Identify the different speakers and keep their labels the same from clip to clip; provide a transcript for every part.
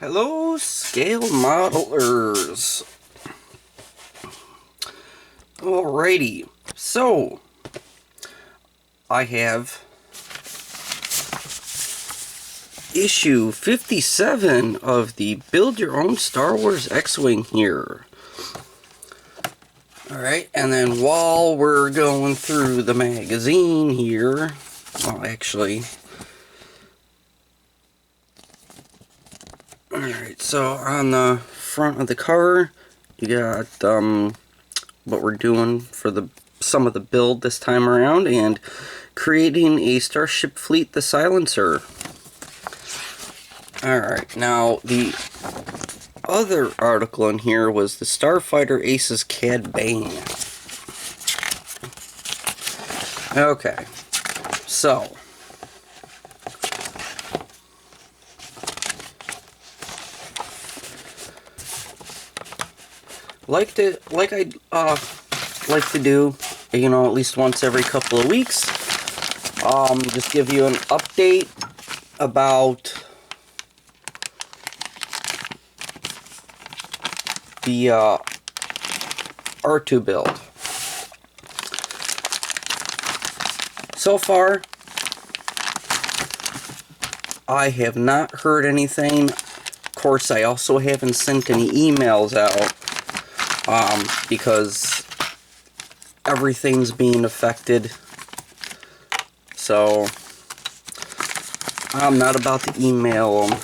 Speaker 1: Hello, scale modelers. Alrighty, so I have issue 57 of the Build Your Own Star Wars X-Wing here. Alright, and then while we're going through the magazine here, well, actually, alright, so on the front of the cover, you got what we're doing for some of the build this time around, and creating a Starship Fleet the Silencer. Alright, now the other article in here was the Starfighter Aces Cad Bane. Okay, so like I like to do, you know, at least once every couple of weeks, just give you an update about the R2 build. So far, I have not heard anything. Of course, I also haven't sent any emails out because everything's being affected. So I'm not about to email them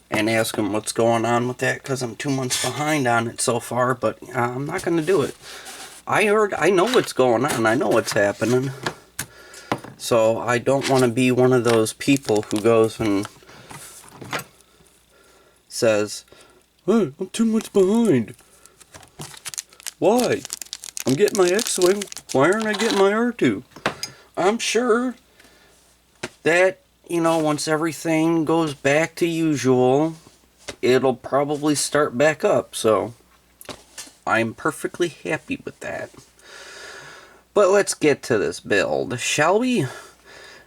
Speaker 1: and ask them what's going on with that, because I'm 2 months behind on it so far, but I'm not going to do it. I know what's going on, I know what's happening, so I don't want to be one of those people who goes and says, "Hey, I'm 2 months behind. Why? I'm getting my X-Wing, why aren't I getting my R2? I'm sure that, you know, once everything goes back to usual, it'll probably start back up, so I'm perfectly happy with that. But let's get to this build, shall we?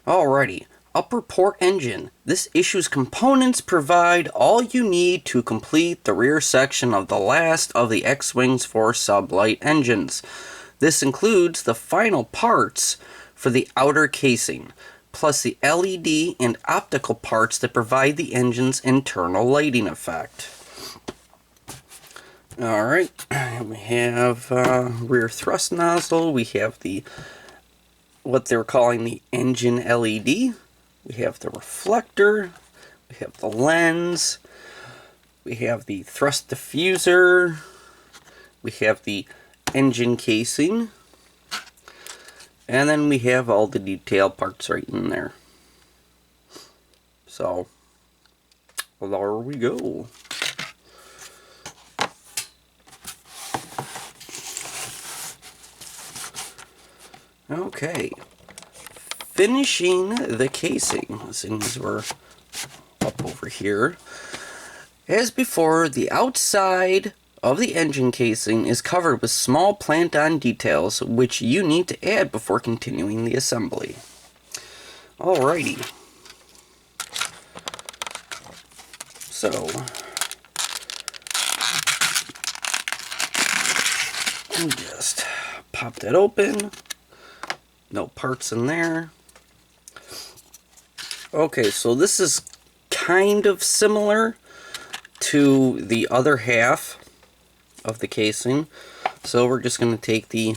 Speaker 1: Alrighty, upper port engine. This issue's components provide all you need to complete the rear section of the last of the X-Wing's 4 Sublight engines. This includes the final parts for the outer casing, plus the LED and optical parts that provide the engine's internal lighting effect. Alright, we have rear thrust nozzle, we have what they're calling the engine LED, we have the reflector, we have the lens, we have the thrust diffuser, we have the engine casing, and then we have all the detail parts right in there. So, well, there we go. Okay, finishing the casing, since we're up over here. As before, the outside of the engine casing is covered with small plant-on details, which you need to add before continuing the assembly. Alrighty. So, just pop that open. No parts in there. Okay, so this is kind of similar to the other half of the casing. So we're just going to take the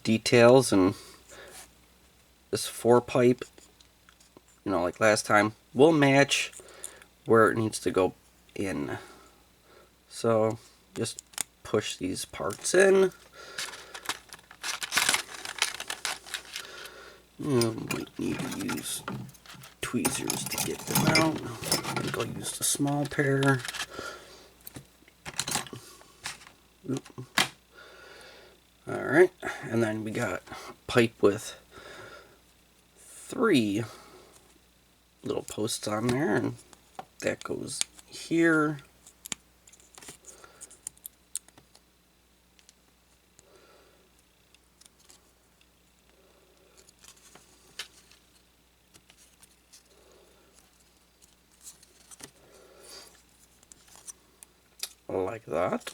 Speaker 1: details and this 4-pipe, you know, like last time, will match where it needs to go in. So just push these parts in. Might need to use tweezers to get them out. I think I'll use the small pair. Alright, and then we got a pipe with 3 little posts on there, and that goes here. like that.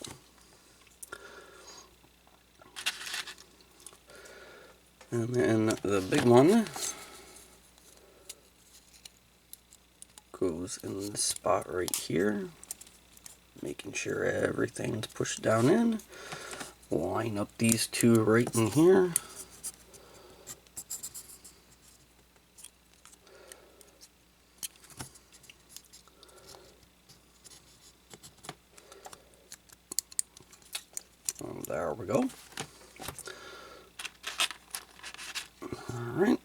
Speaker 1: And then the big one goes in the spot right here, making sure everything's pushed down in. Line up these two right in here. There we go. Alright.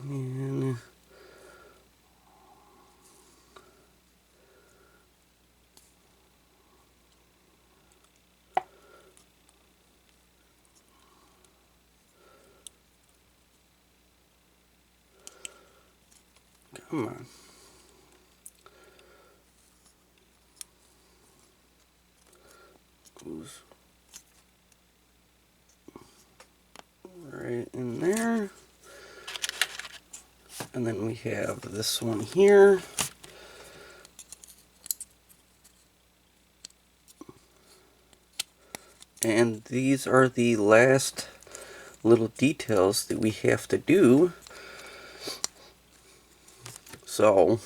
Speaker 1: And come on. Goes right in there. And then we have this one here. And these are the last little details that we have to do. So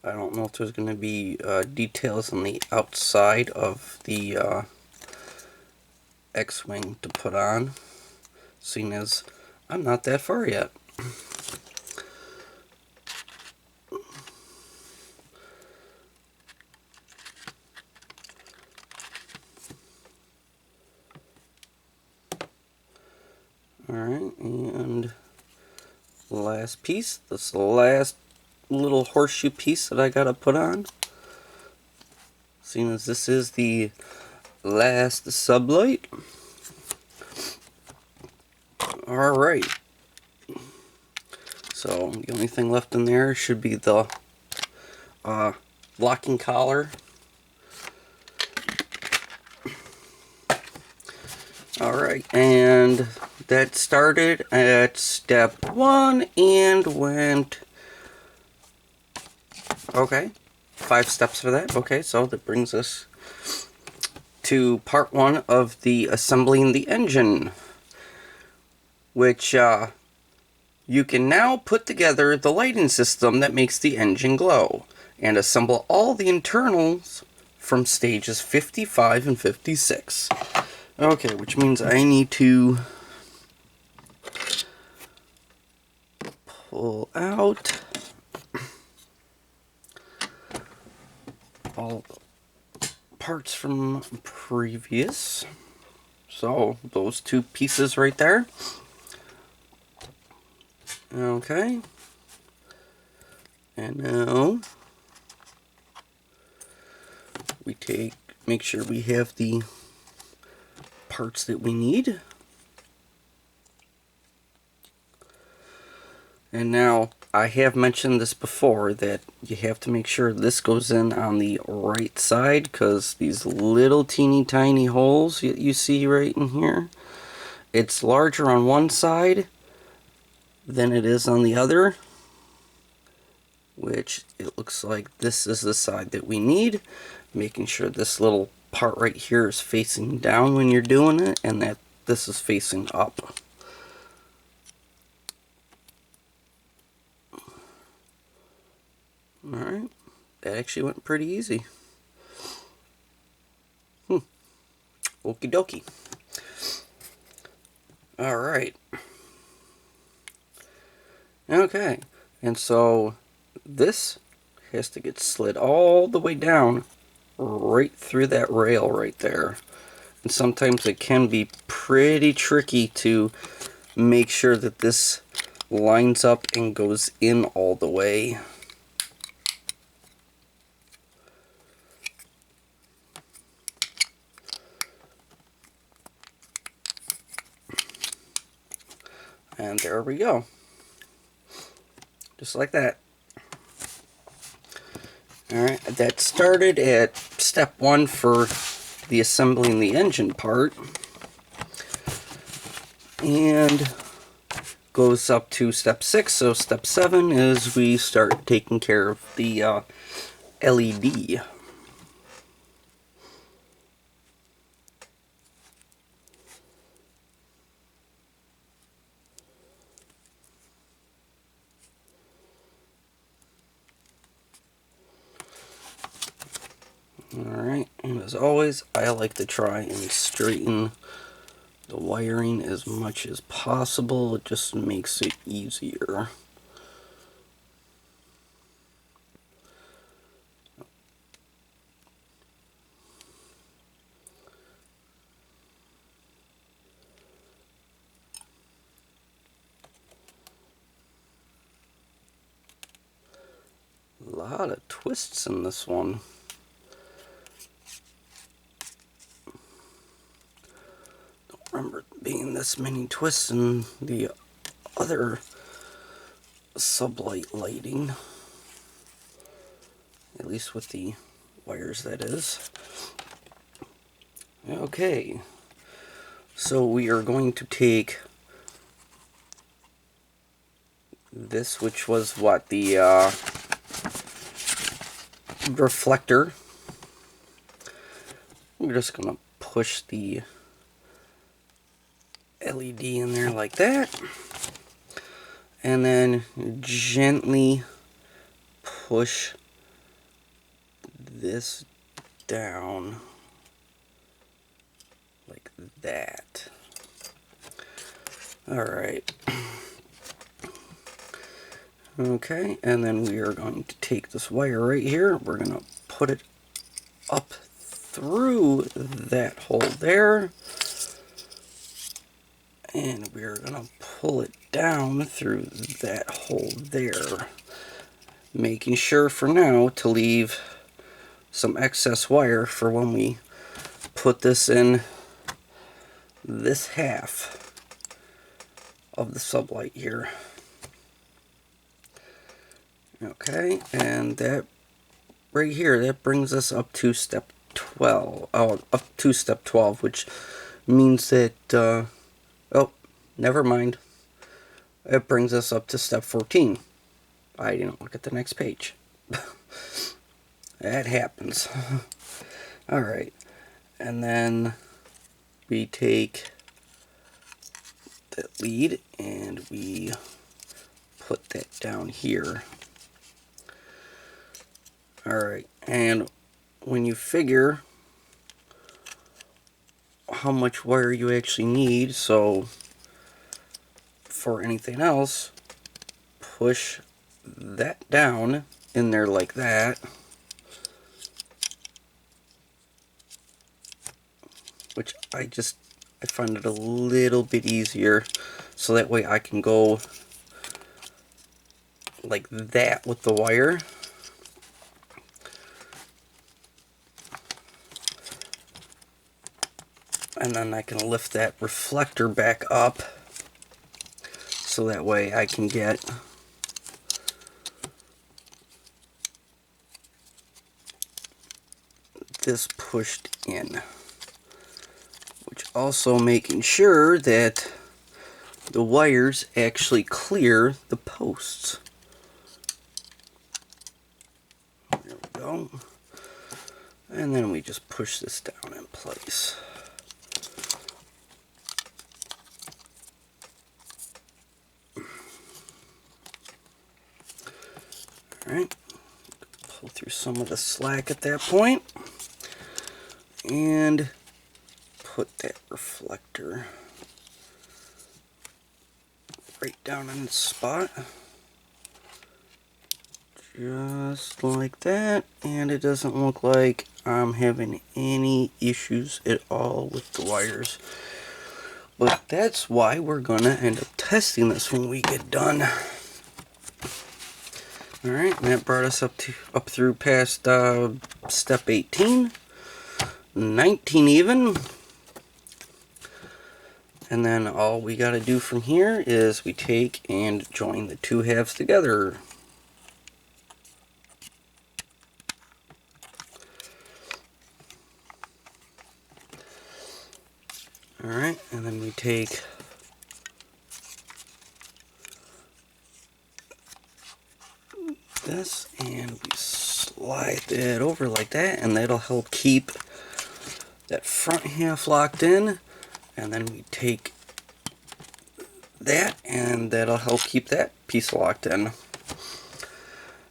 Speaker 1: I don't know if there's going to be details on the outside of the X-Wing to put on, seeing as I'm not that far yet. Alright, and the last piece, this is the last little horseshoe piece that I gotta put on. Seeing as this is the last Sublight. Alright. So the only thing left in there should be the locking collar. Alright, and that started at step 1 and went, okay, 5 steps for that. Okay, so that brings us to part 1 of the assembling the engine, which you can now put together the lighting system that makes the engine glow and assemble all the internals from stages 55 and 56. Okay, which means I need to pull out all the parts from previous. So, those 2 pieces right there. Okay. And now we make sure we have the parts that we need. And now, I have mentioned this before, that you have to make sure this goes in on the right side, because these little teeny tiny holes you see right in here, it's larger on one side than it is on the other, which it looks like this is the side that we need. Making sure this little part right here is facing down when you're doing it, and that this is facing up. Alright, that actually went pretty easy. Okie dokie. Alright. Okay, and so this has to get slid all the way down right through that rail right there. And sometimes it can be pretty tricky to make sure that this lines up and goes in all the way. And there we go. Just like that. Alright, that started at step 1 for the assembling the engine part. and goes up to step 6. So step 7 is we start taking care of the LED. Alright, and as always, I like to try and straighten the wiring as much as possible. It just makes it easier. A lot of twists in this one. Don't remember being this many twists in the other Sublight lighting. At least with the wires, that is. Okay. So we are going to take this, which was what, the reflector. We're just going to push the LED in there like that, and then gently push this down like that. Alright. Okay, and then we are going to take this wire right here, we're going to put it up through that hole there, and we're going to pull it down through that hole there, making sure for now to leave some excess wire for when we put this in this half of the Sublight here. Okay, and that right here, that brings us up to step 12. Oh, up to step 12, which means that, oh, never mind. It brings us up to step 14. I didn't look at the next page. That happens. Alright, and then we take that lead and we put that down here. Alright, and when you figure how much wire you actually need, so for anything else, push that down in there like that, which I find it a little bit easier, so that way I can go like that with the wire. And then I can lift that reflector back up, so that way I can get this pushed in, which also making sure that the wires actually clear the posts. There we go. And then we just push this down in place. Alright, pull through some of the slack at that point, and put that reflector right down in the spot, just like that, and it doesn't look like I'm having any issues at all with the wires. But that's why we're gonna end up testing this when we get done. Alright, and that brought us up through past step 18, 19 even. And then all we gotta do from here is we take and join the two halves together. Alright, and then we take this, and we slide that over like that, and that'll help keep that front half locked in. And then we take that, and that'll help keep that piece locked in.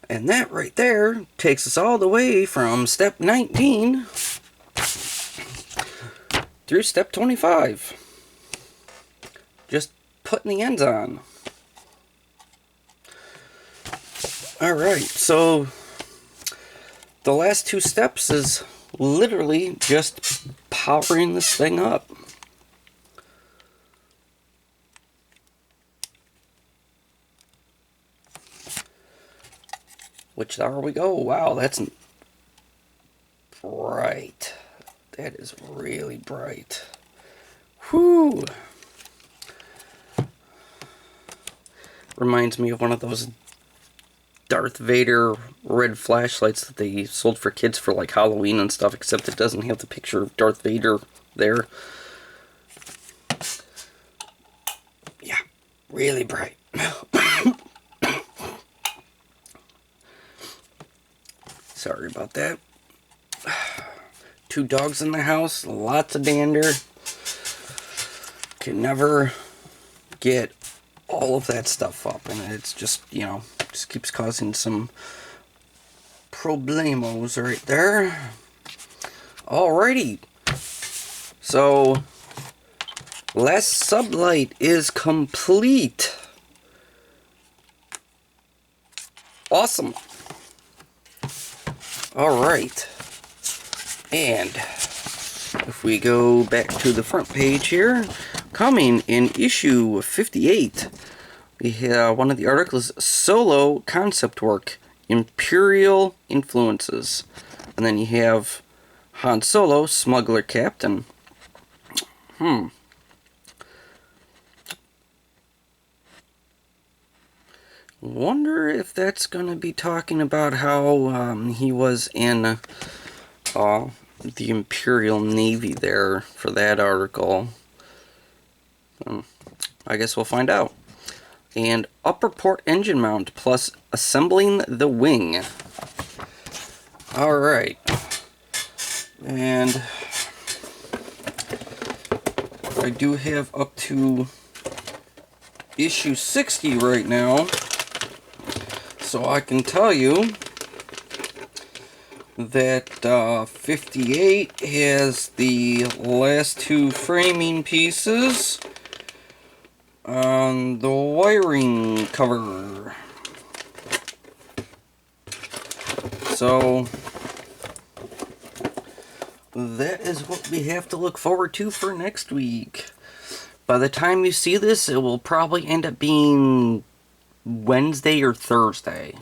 Speaker 1: And that right there takes us all the way from step 19 through step 25. Just putting the ends on. Alright, so the last two steps is literally just powering this thing up. Which, there we go. Wow, that's bright. That is really bright. Whew. Reminds me of one of those Darth Vader red flashlights that they sold for kids for like Halloween and stuff, except it doesn't have the picture of Darth Vader there. Yeah, really bright. Sorry about that. 2 dogs in the house, lots of dander. Can never get all of that stuff up, and it's just, you know, just keeps causing some problemos right there. Alrighty. So, last Sublight is complete. Awesome. Alright, and if we go back to the front page here, coming in issue 58, we have one of the articles, Solo Concept Work, Imperial Influences. And then you have Han Solo, Smuggler Captain. Wonder if that's going to be talking about how he was in the Imperial Navy there for that article. I guess we'll find out. And upper port engine mount plus assembling the wing. Alright. And I do have up to issue 60 right now. So I can tell you that 58 has the last 2 framing pieces on the wiring cover. So that is what we have to look forward to for next week. By the time you see this, it will probably end up being Wednesday or Thursday,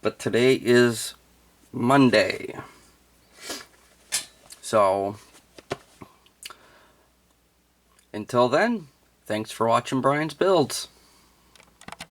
Speaker 1: but today is Monday. So until then, thanks for watching Brian's Builds.